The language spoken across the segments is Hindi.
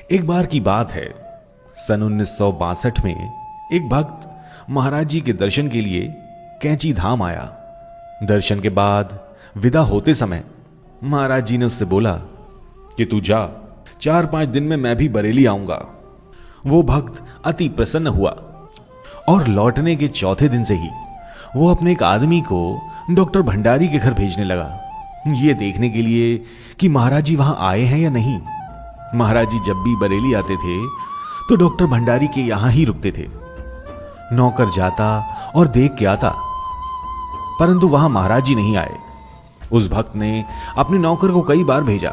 एक बार की बात है, सन 1962 में एक भक्त महाराज जी के दर्शन के लिए कैंची धाम आया। दर्शन के बाद विदा होते समय महाराज जी ने उससे बोला कि तू जा, 4-5 दिन में मैं भी बरेली आऊंगा। वो भक्त अति प्रसन्न हुआ और लौटने के चौथे दिन से ही वो अपने एक आदमी को डॉक्टर भंडारी के घर भेजने लगा, ये देखने के लिए कि महाराज जी वहां आए हैं या नहीं। महाराज जी जब भी बरेली आते थे तो डॉक्टर भंडारी के यहां ही रुकते थे। नौकर जाता और देख के आता, परंतु वहां महाराज जी नहीं आए। उस भक्त ने अपने नौकर को कई बार भेजा।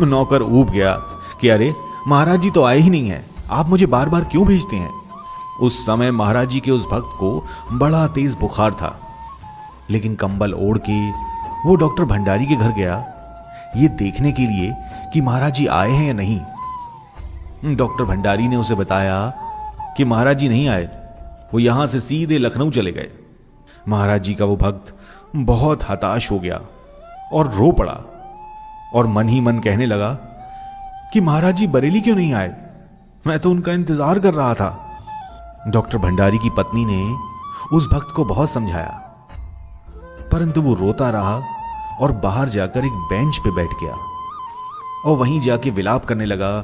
नौकर ऊब गया कि अरे महाराज जी तो आए ही नहीं है, आप मुझे बार बार क्यों भेजते हैं। उस समय महाराज जी के उस भक्त को बड़ा तेज बुखार था, लेकिन कंबल ओढ़ के वो डॉक्टर भंडारी के घर गया, ये देखने के लिए कि महाराज जी आए हैं या नहीं। डॉक्टर भंडारी ने उसे बताया कि महाराज जी नहीं आए, वो यहां से सीधे लखनऊ चले गए। महाराज जी का वो भक्त बहुत हताश हो गया और रो पड़ा और मन ही मन कहने लगा कि महाराज जी बरेली क्यों नहीं आए, मैं तो उनका इंतजार कर रहा था। डॉक्टर भंडारी की पत्नी ने उस भक्त को बहुत समझाया, परंतु वो रोता रहा और बाहर जाकर एक बेंच पे बैठ गया और वहीं जाके विलाप करने लगा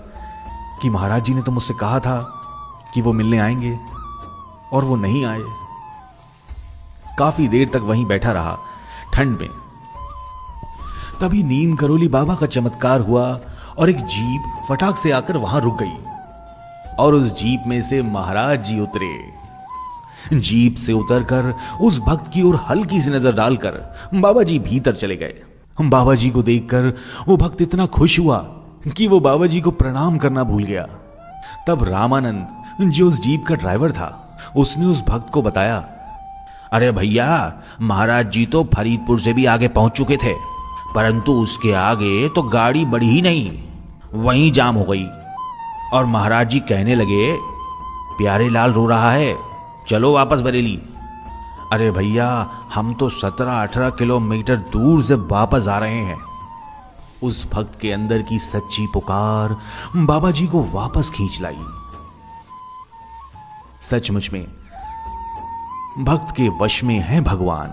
कि महाराज जी ने तो मुझसे कहा था कि वो मिलने आएंगे और वो नहीं आए। काफी देर तक वहीं बैठा रहा ठंड में। तभी नीम करोली बाबा का चमत्कार हुआ और एक जीप फटाक से आकर वहां रुक गई और उस जीप में से महाराज जी उतरे। जीप से उतरकर उस भक्त की ओर हल्की सी नजर डालकर बाबा जी भीतर चले गए। बाबा जी को देखकर वो भक्त इतना खुश हुआ कि वो बाबा जी को प्रणाम करना भूल गया। तब रामानंद, जो उस जीप का ड्राइवर था, उसने उस भक्त को बताया, अरे भैया, महाराज जी तो फरीदपुर से भी आगे पहुंच चुके थे, परंतु उसके आगे तो गाड़ी बढ़ी ही नहीं, वहीं जाम हो गई और महाराज जी कहने लगे, प्यारे लाल रो रहा है, चलो वापस बरेली। अरे भैया, हम तो 17-18 किलोमीटर दूर से वापस आ रहे हैं। उस भक्त के अंदर की सच्ची पुकार बाबा जी को वापस खींच लाई। सचमुच में भक्त के वश में है भगवान।